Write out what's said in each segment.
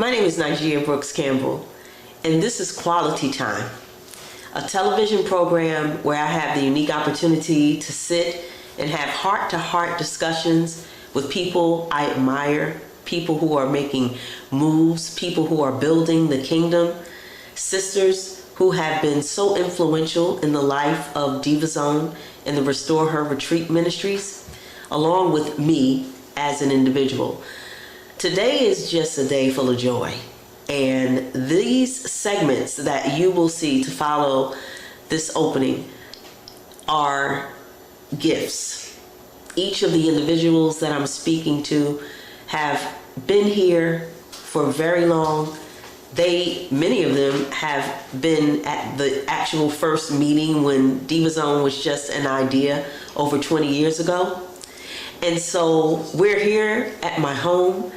My name is Najiyyah Brooks Campbell, and this is Quality Time, a television program where I have the unique opportunity to sit and have heart-to-heart discussions with people I admire, people who are making moves, people who are building the kingdom, sisters who have been so influential in the life of Diva Zone and the Restore Her Retreat Ministries, along with me as an individual. Today is just a day full of joy, and these segments that you will see to follow this opening are gifts. Each of the individuals that I'm speaking to have been here for very long. Many of them have been at the actual first meeting when Diva Zone was just an idea over 20 years ago. And so we're here at my home,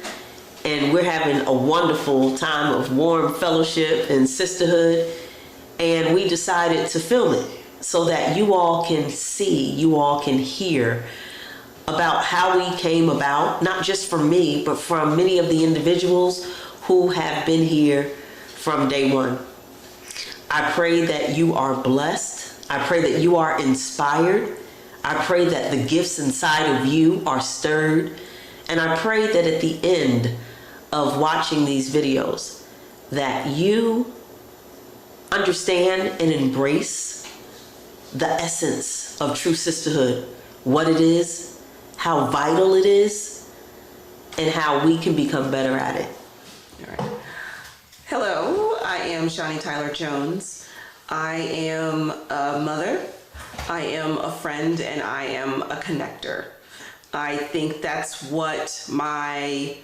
and we're having a wonderful time of warm fellowship and sisterhood. And we decided to film it so that you all can see, you all can hear about how we came about, not just from me, but from many of the individuals who have been here from day one. I pray that you are blessed. I pray that you are inspired. I pray that the gifts inside of you are stirred. And I pray that at the end of watching these videos, that you understand and embrace the essence of true sisterhood, what it is, how vital it is, and how we can become better at it. All right. Hello, I am Shani Tyler Jones. I am a mother, I am a friend, and I am a connector. I think that's what my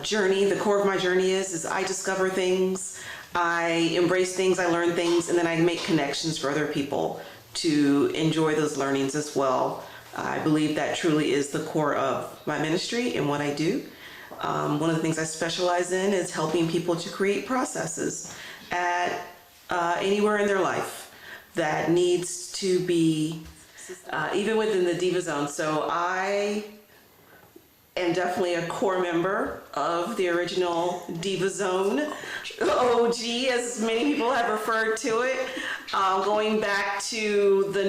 journey, the core of my journey is I discover things, I embrace things, I learn things, and then I make connections for other people to enjoy those learnings as well. I believe that truly is the core of my ministry and what I do. One of the things I specialize in is helping people to create processes at anywhere in their life that needs to be, even within the Diva Zone. So I am definitely a core member of the original Diva Zone, OG, as many people have referred to it, going back to the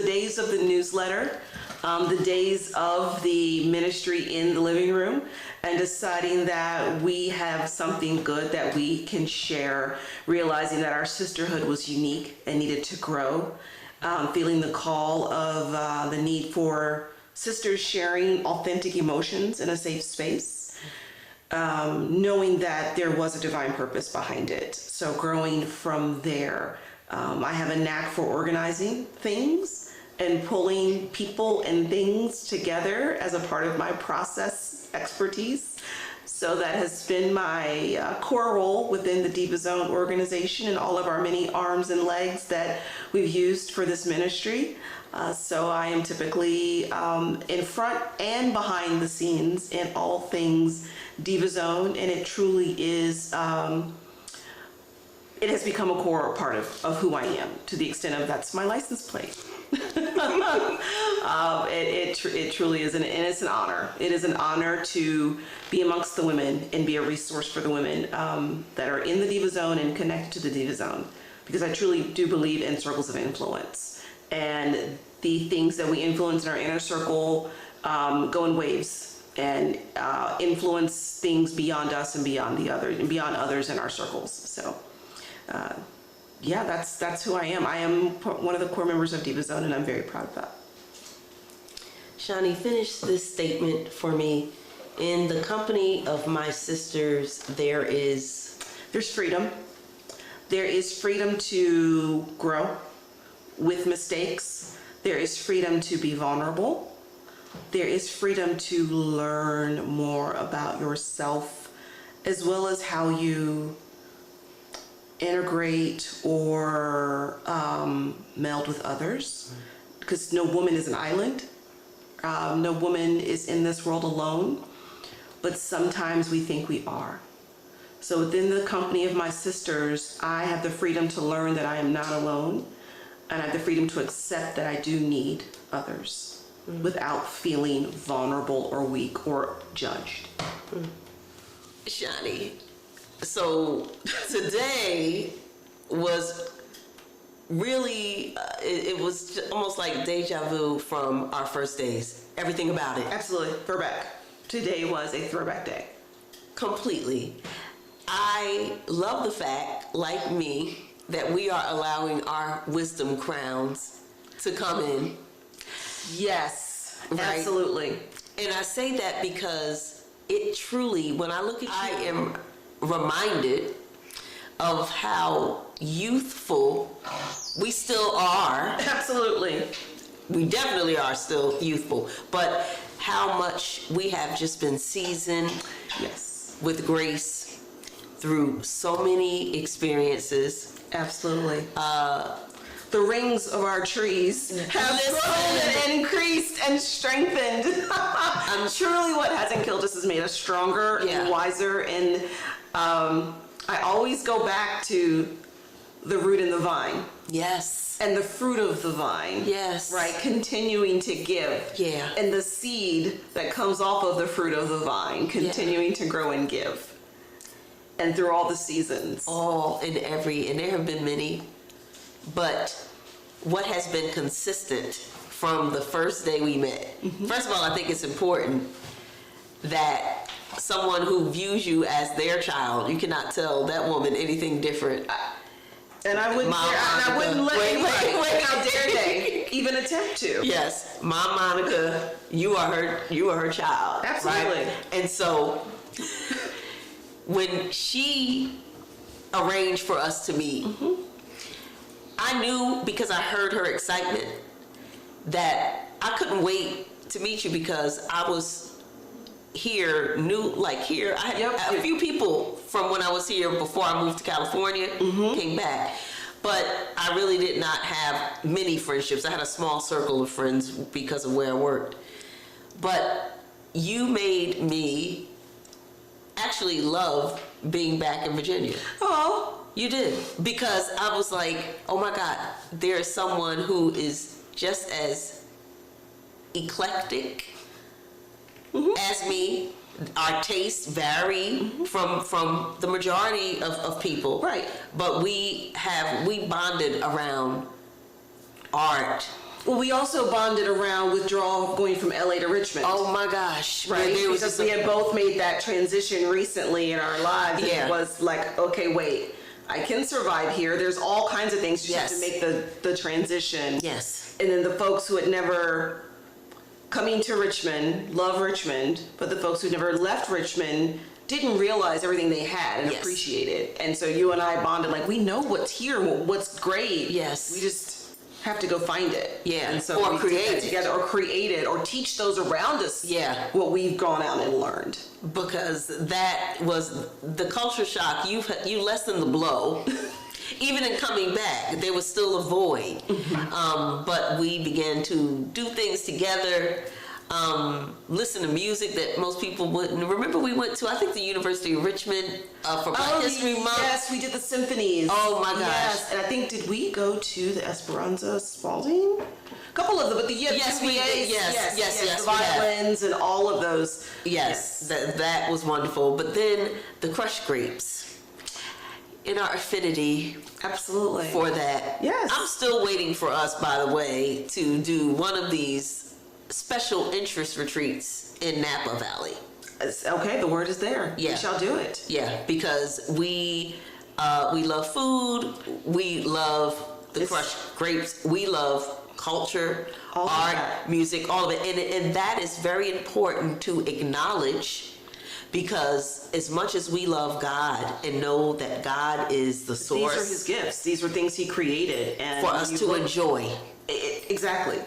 days of the newsletter, the days of the ministry in the living room, and deciding that we have something good that we can share, realizing that our sisterhood was unique and needed to grow, feeling the call of the need for sisters sharing authentic emotions in a safe space, knowing that there was a divine purpose behind it. So growing from there, I have a knack for organizing things and pulling people and things together as a part of my process expertise. So that has been my core role within the Diva Zone organization and all of our many arms and legs that we've used for this ministry. So I am typically in front and behind the scenes in all things Diva Zone, and it truly is, it has become a core part of who I am, to the extent of that's my license plate. It truly is, and it's an honor. It is an honor to be amongst the women and be a resource for the women that are in the Diva Zone and connected to the Diva Zone, because I truly do believe in circles of influence, and the things that we influence in our inner circle go in waves and influence things beyond us and beyond the other and beyond others in our circles. So yeah, that's who I am. I am one of the core members of Diva Zone, and I'm very proud of that. Shani, finish this statement for me. In the company of my sisters, there's freedom. There is freedom to grow with mistakes. There is freedom to be vulnerable. There is freedom to learn more about yourself, as well as how you integrate or meld with others, because no woman is an island. No woman is in this world alone, but sometimes we think we are. So within the company of my sisters, I have the freedom to learn that I am not alone, and I have the freedom to accept that I do need others without feeling vulnerable or weak or judged. Shani, so today was really, it was almost like deja vu from our first days. Everything about it. Absolutely. Throwback. Today was a throwback day. Completely. I love the fact, like me, that we are allowing our wisdom crowns to come in. Yes, Right? absolutely. And I say that because it truly, when I look at you, I am reminded of how youthful we still are. Absolutely. We definitely are still youthful, but how much we have just been seasoned Yes. with grace through so many experiences. Absolutely. The rings of our trees have grown and increased and strengthened. Truly, what hasn't killed us has made us stronger and wiser. And I always go back to the root and the vine. Yes. And the fruit of the vine. Yes. Right? Continuing to give. Yeah. And the seed that comes off of the fruit of the vine, continuing to grow and give. And through all the seasons. All and every, and there have been many, but what has been consistent from the first day we met? First of all, I think it's important that someone who views you as their child, you cannot tell that woman anything different. And I wouldn't, I wouldn't let anybody, how dare they even attempt to. Yes, Mom Monica, you are her child. Absolutely. Right? And so when she arranged for us to meet, I knew, because I heard her excitement, that I couldn't wait to meet you because I was here, here. I had a few people from when I was here before I moved to California came back. But I really did not have many friendships. I had a small circle of friends because of where I worked. But you made me actually love being back in Virginia. Oh. You did. Because I was like, oh my God, there is someone who is just as eclectic as me. Our tastes vary from the majority of people. Right. But we bonded around art. Well, we also bonded around withdrawal going from LA to Richmond. Oh my gosh. Right, There because we had both made that transition recently in our lives. And it was like, okay, wait, I can survive here. There's all kinds of things. You just have to make the transition. Yes. And then the folks who had never coming to Richmond, love Richmond, but the folks who never left Richmond didn't realize everything they had and appreciate it. And so you and I bonded, like, we know what's here, what's great. Yes. We just have to go find it. Yeah. And so or we create did that together, or create it, or teach those around us what we've gone out and learned. Because that was the culture shock. You lessened the blow. Even in coming back, there was still a void. But we began to do things together, listen to music that most people wouldn't. Remember, we went to, I think, the University of Richmond for Black History Month. Yes, we did the symphonies. Oh my gosh. Yes, and I think, did we go to the Esperanza Spalding? A couple of them, but yes, we did. Yes, the violins and all of those. Yes. That was wonderful. But then the crushed grapes. In our affinity for that. Yes. I'm still waiting for us, by the way, to do one of these special interest retreats in Napa Valley. Okay, the word is there. Yeah. We shall do it. Yeah, because we love food, we love the crushed grapes, we love culture, art, music, all of it. And that is very important to acknowledge. Because as much as we love God and know that God is the source, these are His gifts. These are things He created, and for us to enjoy. Exactly.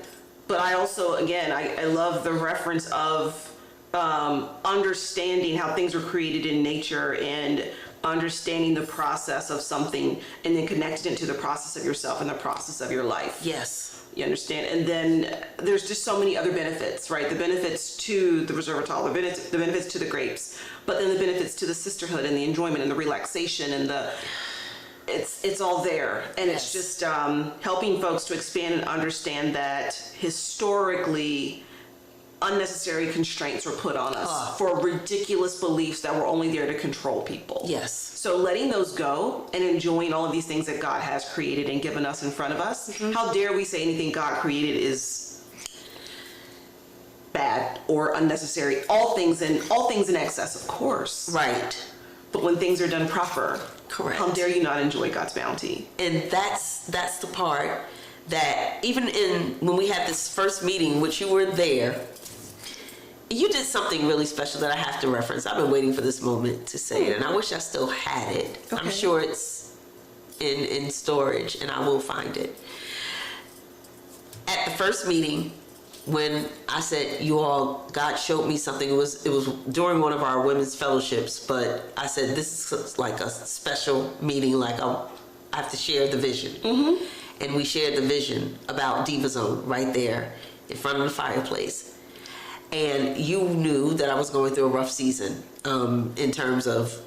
But I also, again, I love the reference of understanding how things were created in nature and understanding the process of something, and then connecting it to the process of yourself and the process of your life. Yes. You understand? And then there's just so many other benefits, right? The benefits to the resveratrol, the benefits to the grapes, but then the benefits to the sisterhood and the enjoyment and the relaxation and it's all there. And it's just helping folks to expand and understand that historically unnecessary constraints were put on us for ridiculous beliefs that were only there to control people. Yes. So letting those go and enjoying all of these things that God has created and given us in front of us. How dare we say anything God created is bad or unnecessary? All things in excess, of course. Right. But when things are done proper, Correct. How dare you not enjoy God's bounty? And that's the part that even when we had this first meeting, which you were there, you did something really special that I have to reference. I've been waiting for this moment to say it, and I wish I still had it. Okay. I'm sure it's in storage, and I will find it. At the first meeting, when I said, you all, God showed me something. It was during one of our women's fellowships, but I said, this is like a special meeting, like I have to share the vision. Mm-hmm. And we shared the vision about Diva Zone right there in front of the fireplace. And you knew that I was going through a rough season in terms of,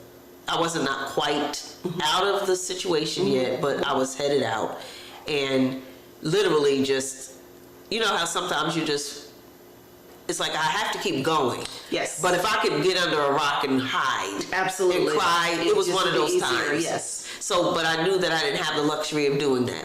I wasn't not quite out of the situation yet, but I was headed out. And literally just, you know how sometimes it's like I have to keep going. Yes. But if I could get under a rock and hide. Absolutely. And cry, it was one of those easier, times. yes. So, but I knew that I didn't have the luxury of doing that.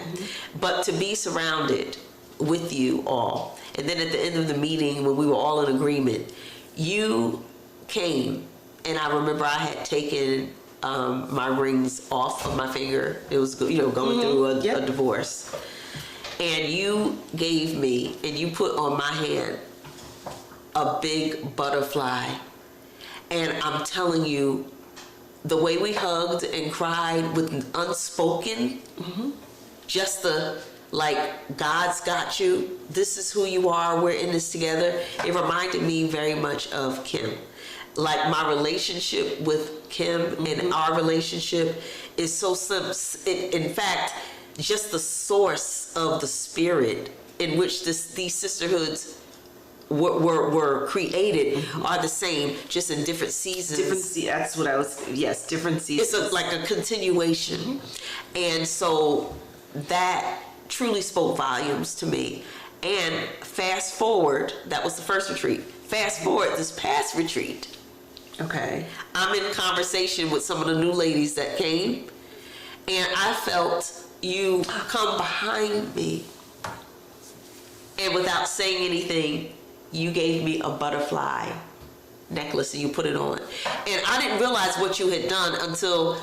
But to be surrounded with you all, and then at the end of the meeting when we were all in agreement, you came, and I remember I had taken my rings off of my finger. It was, going through a divorce. And you gave me, and you put on my hand a big butterfly. And I'm telling you, the way we hugged and cried with unspoken, just the, like, God's got you, this is who you are, we're in this together. It reminded me very much of Kim. Like, my relationship with Kim and our relationship is so simple. In fact, just the source of the spirit in which these sisterhoods were created are the same, just in different seasons. That's what I was, different seasons. It's like a continuation. And so that truly spoke volumes to me. And fast forward, that was the first retreat. Fast forward this past retreat. Okay. I'm in conversation with some of the new ladies that came, and I felt you come behind me, and without saying anything, you gave me a butterfly necklace and you put it on. And I didn't realize what you had done until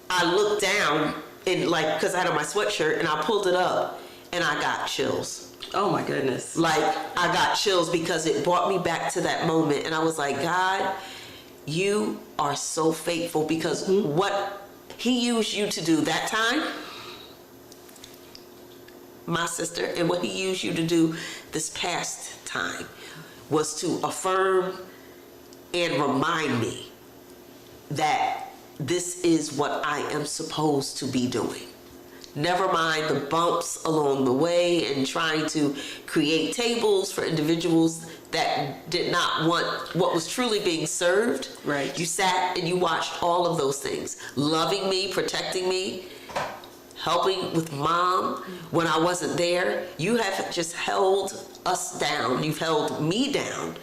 I looked down and, like, because I had on my sweatshirt, and I pulled it up and I got chills. Oh my goodness. Like, I got chills because it brought me back to that moment, and I was like, God, you are so faithful, because what he used you to do that time, my sister, and what he used you to do this past time was to affirm and remind me that this is what I am supposed to be doing. Never mind the bumps along the way and trying to create tables for individuals that did not want what was truly being served. Right. You sat and you watched all of those things, loving me, protecting me, helping with Mom when I wasn't there. You have just held us down. You've held me down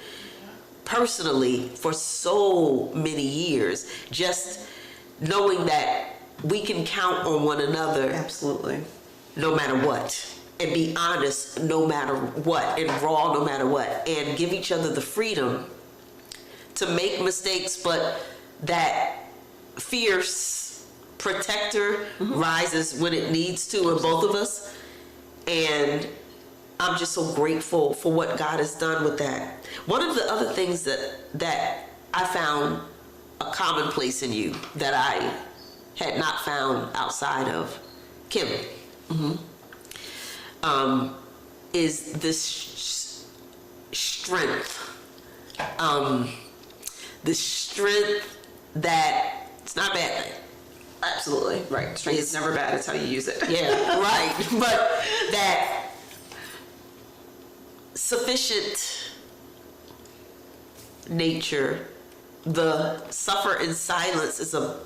personally for so many years, just knowing that we can count on one another. Absolutely. No matter what, and be honest no matter what, and raw no matter what, and give each other the freedom to make mistakes, but that fierce protector rises when it needs to in both of us. And I'm just so grateful for what God has done with that. One of the other things that I found a commonplace in you that I had not found outside of Kim is this strength. This strength that it's not a bad thing. Absolutely. Right. Strength is never bad. It's how you use it. Yeah, right. But that sufficient nature, the suffer in silence is a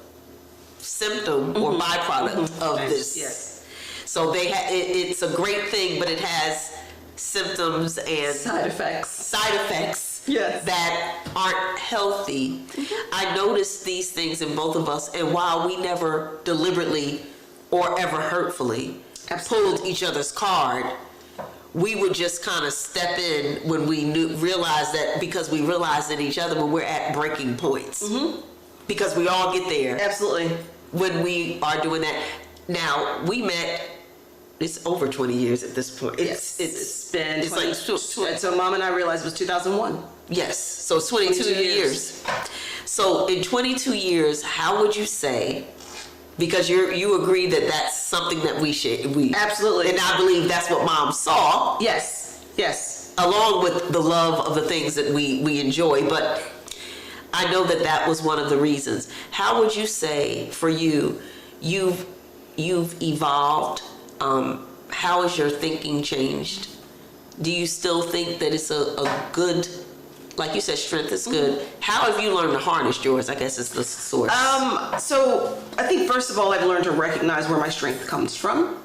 symptom or byproduct of this. Yes. So it's a great thing, but it has symptoms and Side effects. Yes. That aren't healthy. I noticed these things in both of us, and while we never deliberately or ever hurtfully pulled each other's card, we would just kind of step in when we realized that, because we realized in each other when we're at breaking points. Because we all get there. Absolutely. When we are doing that. Now, we met, it's over 20 years at this point. It's been 20, like so Mom and I realized it was 2001. Yes, so 22 years. So in 22 years, how would you say, because you agree that that's something that we Absolutely. And I believe that's what Mom saw. Yes. Along with the love of the things that we enjoy, but I know that was one of the reasons. How would you say for you've evolved? How has your thinking changed? Do you still think that it's a good, like you said, strength is good? How have you learned to harness yours? I guess is the source. So I think first of all, I've learned to recognize where my strength comes from.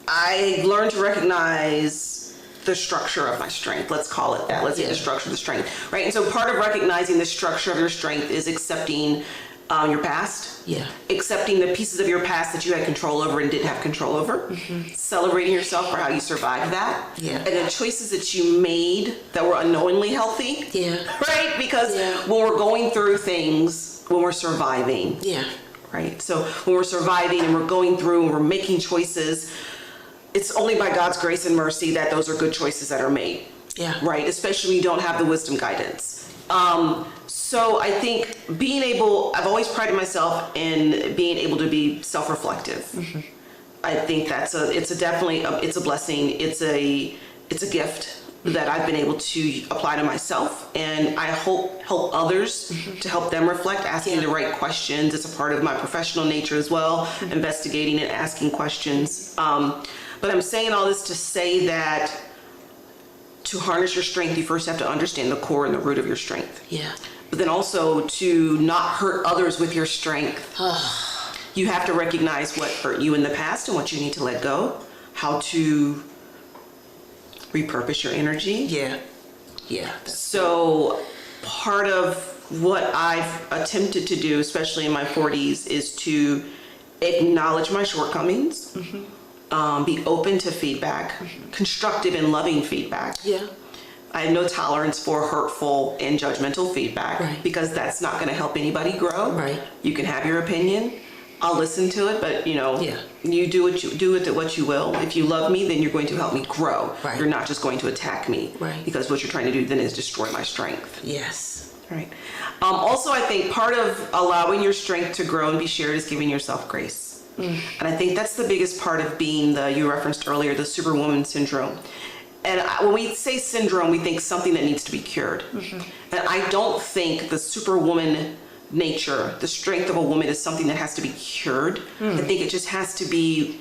I learned to recognize the structure of my strength. Let's call it that. Let's say the structure of the strength, right? And so part of recognizing the structure of your strength is accepting your past. Accepting the pieces of your past that you had control over and didn't have control over. Celebrating yourself for how you survived that. And the choices that you made that were unknowingly healthy. Right? Because when we're going through things, when we're surviving. Right? So when we're surviving and we're going through and we're making choices, it's only by God's grace and mercy that those are good choices that are made. Right? Especially when you don't have the wisdom guidance. So I think I've always prided myself in being able to be self-reflective. I think it's a blessing. It's a gift that I've been able to apply to myself, and I hope help others to help them reflect, asking the right questions. It's a part of my professional nature as well, investigating and asking questions. But I'm saying all this to say that to harness your strength, you first have to understand the core and the root of your strength. But then also to not hurt others with your strength. You have to recognize what hurt you in the past and what you need to let go, how to repurpose your energy. So part of what I've attempted to do, especially in my 40s, is to acknowledge my shortcomings, be open to feedback, constructive and loving feedback. I have no tolerance for hurtful and judgmental feedback because that's not going to help anybody grow. You can have your opinion. I'll listen to it, but you do what you will. If you love me, then you're going to help me grow. You're not just going to attack me because what you're trying to do then is destroy my strength. Right. Also, I think part of allowing your strength to grow and be shared is giving yourself grace. And I think that's the biggest part of being you referenced earlier, the superwoman syndrome. And when we say syndrome, we think something that needs to be cured. And I don't think the superwoman nature, the strength of a woman, is something that has to be cured. I think it just has to be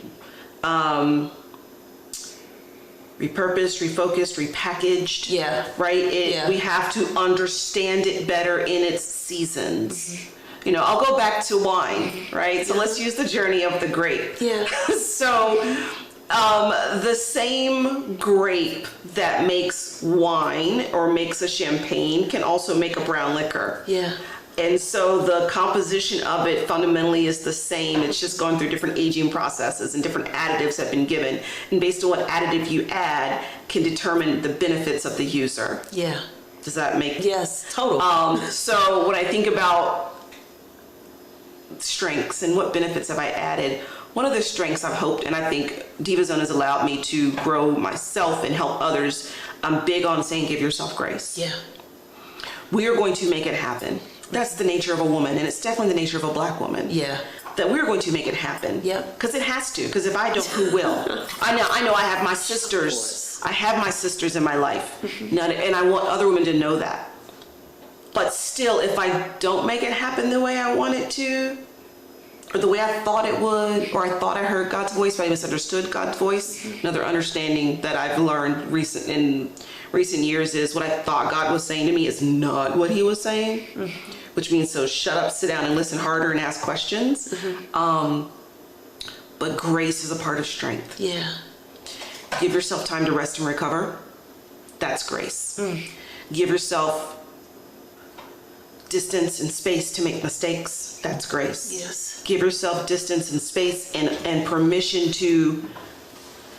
repurposed, refocused, repackaged. Right? We have to understand it better in its seasons. I'll go back to wine, right? So let's use the journey of the grape. So the same grape that makes wine or makes a champagne can also make a brown liquor. And so the composition of it fundamentally is the same. It's just going through different aging processes and different additives have been given. And based on what additive you add can determine the benefits of the user. Does that make sense? Yes, totally. So when I think about strengths and what benefits have I added, one of the strengths I've hoped, and I think Diva Zone has allowed me to grow myself and help others, I'm big on saying give yourself grace. We are going to make it happen. That's the nature of a woman, and it's definitely the nature of a Black woman. That we're going to make it happen. Because it has to. Because if I don't, who will? I know I have my sisters. I have my sisters in my life. And I want other women to know that. But still, if I don't make it happen the way I want it to, or the way I thought it would, or I thought I heard God's voice, but I misunderstood God's voice. Another understanding that I've learned in recent years is what I thought God was saying to me is not what he was saying, which means so shut up, sit down and listen harder and ask questions. But grace is a part of strength. Give yourself time to rest and recover. That's grace. Give yourself distance and space to make mistakes. That's grace. Yes. Give yourself distance and space and permission to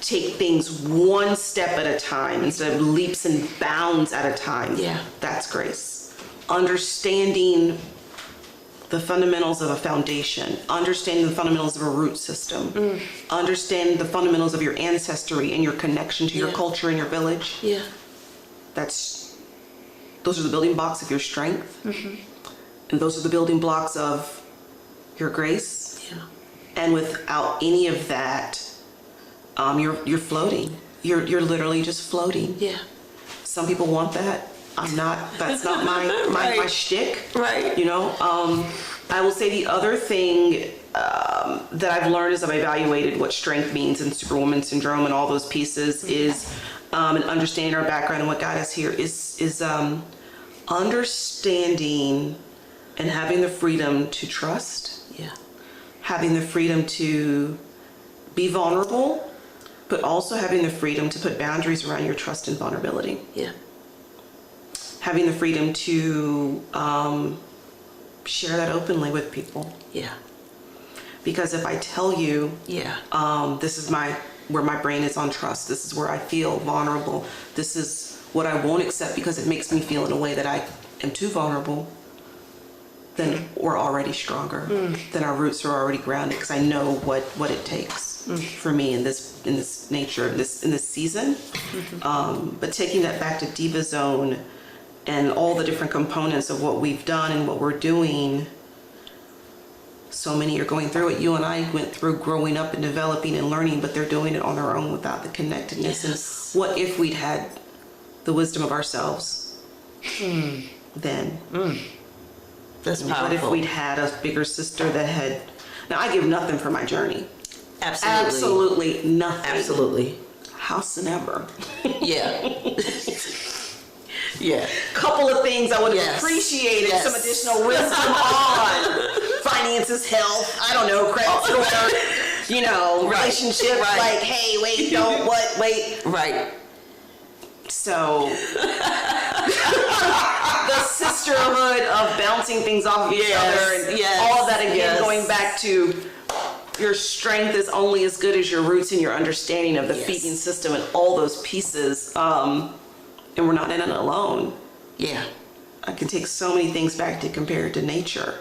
take things one step at a time instead of leaps and bounds at a time. Yeah. That's grace. Understanding the fundamentals of a foundation, understanding the fundamentals of a root system, understanding the fundamentals of your ancestry and your connection to your culture and your village. Yeah. Those are the building blocks of your strength. And those are the building blocks of your grace. Yeah. And without any of that, you're floating. You're literally just floating. Yeah. Some people want that. I'm not. That's not my Right. shtick. Right. You know. I will say the other thing that I've learned as I've evaluated what strength means in Superwoman syndrome and all those pieces is, and understanding our background and what got us here is understanding and having the freedom to trust. Yeah. Having the freedom to be vulnerable, but also having the freedom to put boundaries around your trust and vulnerability. Yeah. Having the freedom to share that openly with people. Yeah. Because if I tell you, Yeah. this is where my brain is on trust, this is where I feel vulnerable, this is what I won't accept because it makes me feel in a way that I am too vulnerable, then we're already stronger. Then our roots are already grounded because I know what it takes for me in this nature, in this season. But taking that back to Diva Zone and all the different components of what we've done and what we're doing, so many are going through it. You and I went through growing up and developing and learning, but they're doing it on their own without the connectedness. Yes. And what if we'd had the wisdom of ourselves then? That's What if powerful. we'd had a bigger sister that had... Now, I give nothing for my journey. Absolutely. Absolutely nothing. Absolutely. Howsoever. Yeah. Yeah. Couple of things I would have Yes. appreciated Yes. some additional wisdom on. Finances, health, I don't know, credit score, Right. relationship. Right. Like, hey, wait, don't, what, wait. Right. So, the sisterhood of bouncing things off of each Yes, other and yes, all of that again, yes. going back to your strength is only as good as your roots and your understanding of the Yes. feeding system and all those pieces. And we're not in it alone. Yeah. I can take so many things back to compare it to nature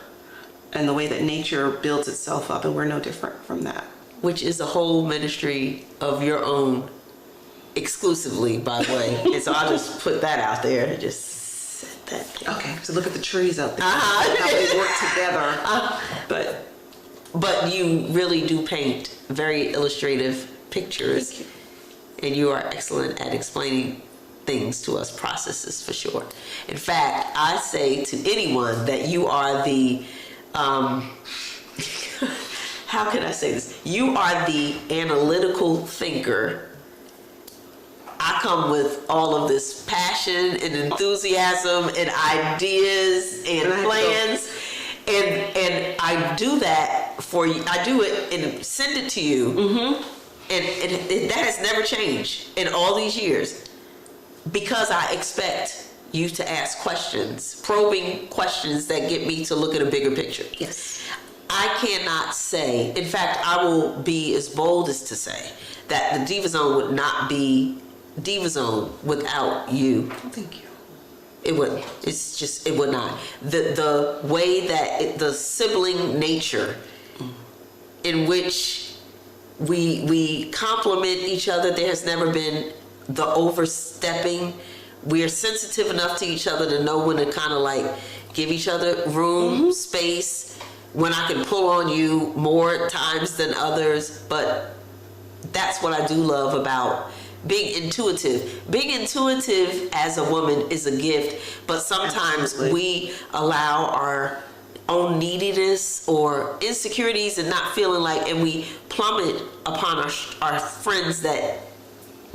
and the way that nature builds itself up, and we're no different from that. Which is a whole ministry of your own, exclusively, by the way. And so I'll just put that out there and just set that there. Okay, so look at the trees out there, how they work together. But you really do paint very illustrative pictures. Thank And you are excellent at explaining things to us, processes for sure. In fact, I say to anyone that you are the, how can I say this? You are the analytical thinker. I come with all of this passion and enthusiasm and ideas and plans. And I do that for you. I do it and send it to you. And that has never changed in all these years, because I expect you to ask questions, probing questions that get me to look at a bigger picture. Yes. I cannot say, in fact, I will be as bold as to say that the Diva Zone would not be Diva Zone without you. Thank you. It wouldn't. It's just, it would not. The way that the sibling nature in which we complement each other, there has never been the overstepping. We're sensitive enough to each other to know when to kind of like give each other room, space, when I can pull on you more times than others. But that's what I do love about being intuitive. Being intuitive as a woman is a gift, but sometimes we allow our own neediness or insecurities and not feeling like, and we plummet upon our friends that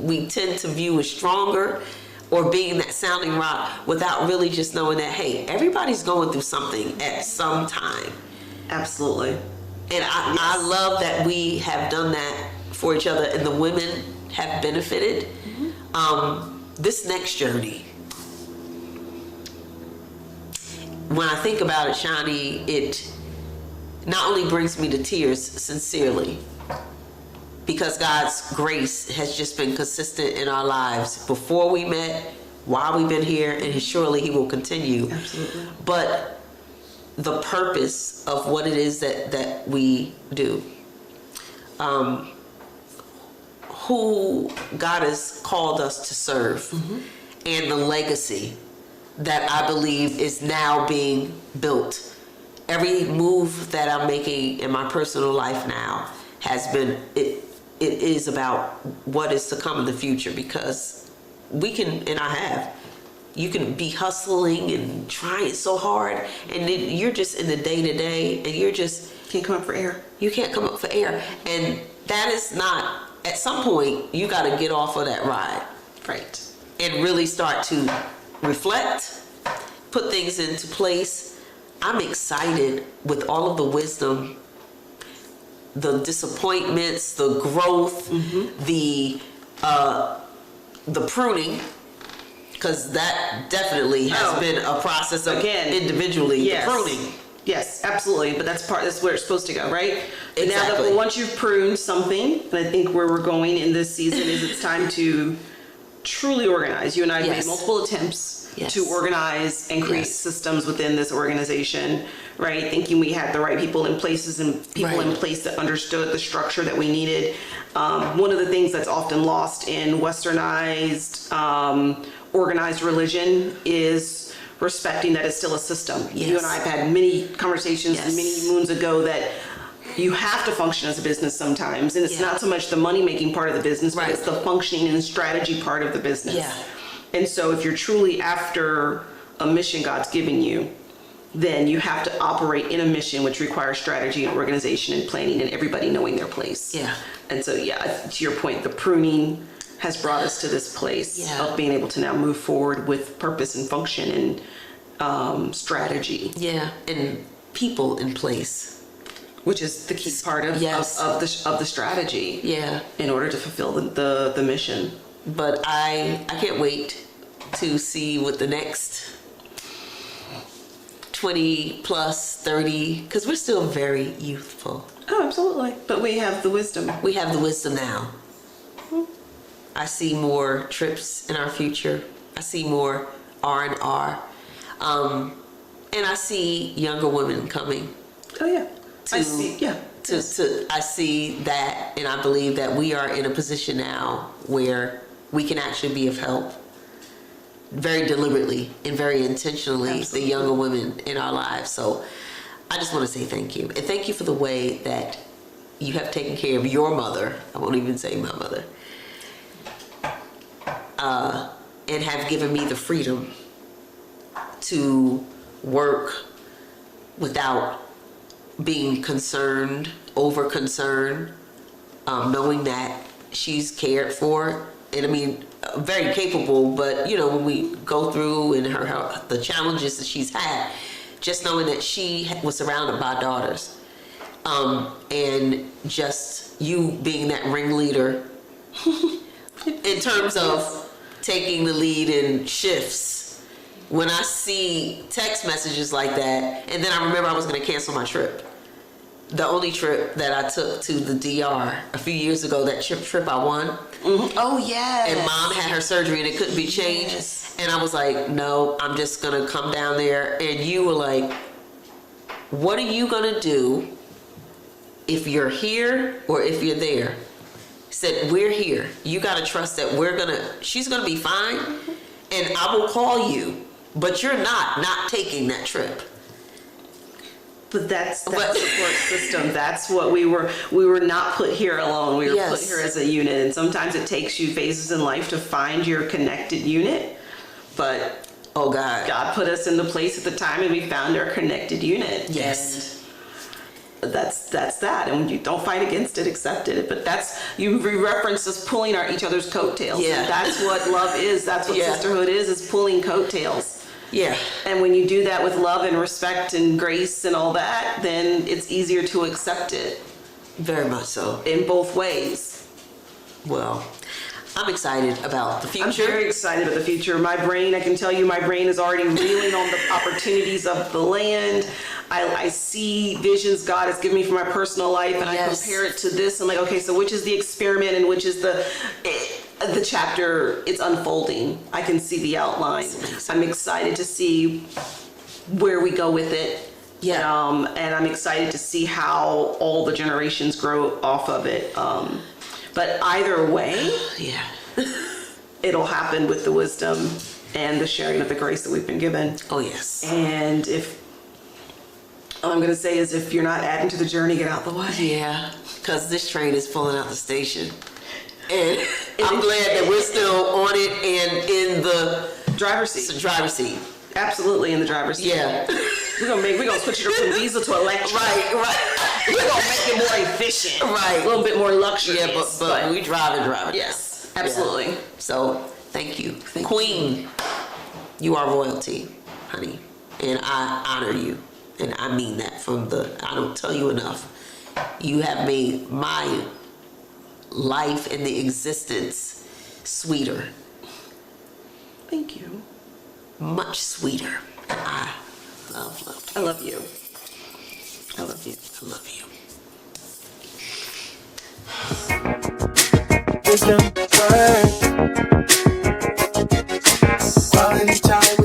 we tend to view as stronger, or being that sounding rock, without really just knowing that, hey, everybody's going through something at some time. Absolutely. And I love that we have done that for each other, and the women have benefited. This next journey, when I think about it, Shani, it not only brings me to tears sincerely, because God's grace has just been consistent in our lives before we met, while we've been here, and surely He will continue. Absolutely. But the purpose of what it is that we do, who God has called us to serve, and the legacy that I believe is now being built. Every move that I'm making in my personal life now has been, it is about what is to come in the future, because we can, and I have, you can be hustling and trying so hard, and then you're just in the day-to-day, and you're just Can't come up for air. you can't come up for air. And that is not, at some point you got to get off of that ride Right. and really start to reflect, put things into place. I'm excited with all of the wisdom, the disappointments, the growth, the pruning, because that definitely has been a process of, Again, individually, yes. the pruning. Yes, absolutely. But that's where it's supposed to go, right? Now Exactly. that once you've pruned something, and I think where we're going in this season is it's time to truly organize. You and I have Yes. made multiple attempts Yes. to organize and create Yes. systems within this organization, right? Thinking we had the right people in places and people Right. in place that understood the structure that we needed. One of the things that's often lost in westernized, organized religion is respecting that it's still a system. Yes. You and I have had many conversations Yes. many moons ago that you have to function as a business sometimes, and it's Yeah. not so much the money-making part of the business, but Right. it's the functioning and strategy part of the business. Yeah. And so if you're truly after a mission God's given you, then you have to operate in a mission which requires strategy and organization and planning and everybody knowing their place. Yeah. And so, yeah, to your point, the pruning has brought us to this place Yeah. of being able to now move forward with purpose and function and strategy, Yeah, and people in place. which is the key part of, Yes. of the strategy Yeah. in order to fulfill the mission. But I can't wait to see what the next 20 plus 30, because we're still very youthful. Oh, absolutely. But we have the wisdom. We have the wisdom now. I see more trips in our future. I see more R&R. And I see younger women coming. Oh, yeah. I To- see. Yeah. I see that, and I believe that we are in a position now where we can actually be of help very deliberately and very intentionally, Absolutely. the younger women in our lives. So I just want to say thank you. And thank you for the way that you have taken care of your mother. I won't even say my mother. And have given me the freedom to work without being concerned, over concerned, knowing that she's cared for. And I mean, very capable, but you know, when we go through and her the challenges that she's had, just knowing that she was surrounded by daughters, and just you being that ringleader in terms of taking the lead in shifts. When I see text messages like that, and then I remember I was going to cancel my trip. The only trip that I took to the DR a few years ago, that trip I won. Mm-hmm. Oh, yeah. And Mom had her surgery and it couldn't be changed. Yes. And I was like, no, I'm just going to come down there. And you were like, what are you going to do if you're here or if you're there? Said, we're here. You got to trust that she's going to be fine. And I will call you, but you're not taking that trip. But that's the support system. That's what we were not put here alone. We were Yes. put here as a unit. And sometimes it takes you phases in life to find your connected unit. But Oh God. God put us in the place at the time and we found our connected unit. Yes. And that's that. And you don't fight against it, accept it. But you referenced us pulling each other's coattails. Yeah. And that's what love is. That's what Yeah. sisterhood is pulling coattails. Yeah. And when you do that with love and respect and grace and all that, then it's easier to accept it Very much so. in both ways. Well, I'm excited about the future. I'm very excited about the future. My brain, I can tell you, my brain is already reeling on the opportunities of the land. I see visions God has given me for my personal life, and I compare it to this. I'm like, okay, so which is the experiment and which is the chapter? It's unfolding. I can see the outline. I'm excited to see where we go with it. Yeah. And I'm excited to see how all the generations grow off of it. But either way, Yeah. it'll happen with the wisdom and the sharing of the grace that we've been given. Oh, yes. And all I'm going to say is, if you're not adding to the journey, get out the way. Yeah, because this train is pulling out the station. And I'm glad that we're still on it and in the Driver's seat. Absolutely in the driver's seat. Yeah. We're gonna switch it from diesel to electric. Right. We're gonna make it more efficient. Right. A little bit more luxurious. Yeah, but we driving. Yes, absolutely. Yeah. So thank you. Queen, you are royalty, honey. And I honor you. And I mean that I don't tell you enough. You have made my life and the existence sweeter. Thank you. Much sweeter. I love you. I love you. I love you. I love you. Wisdom, word, quality time.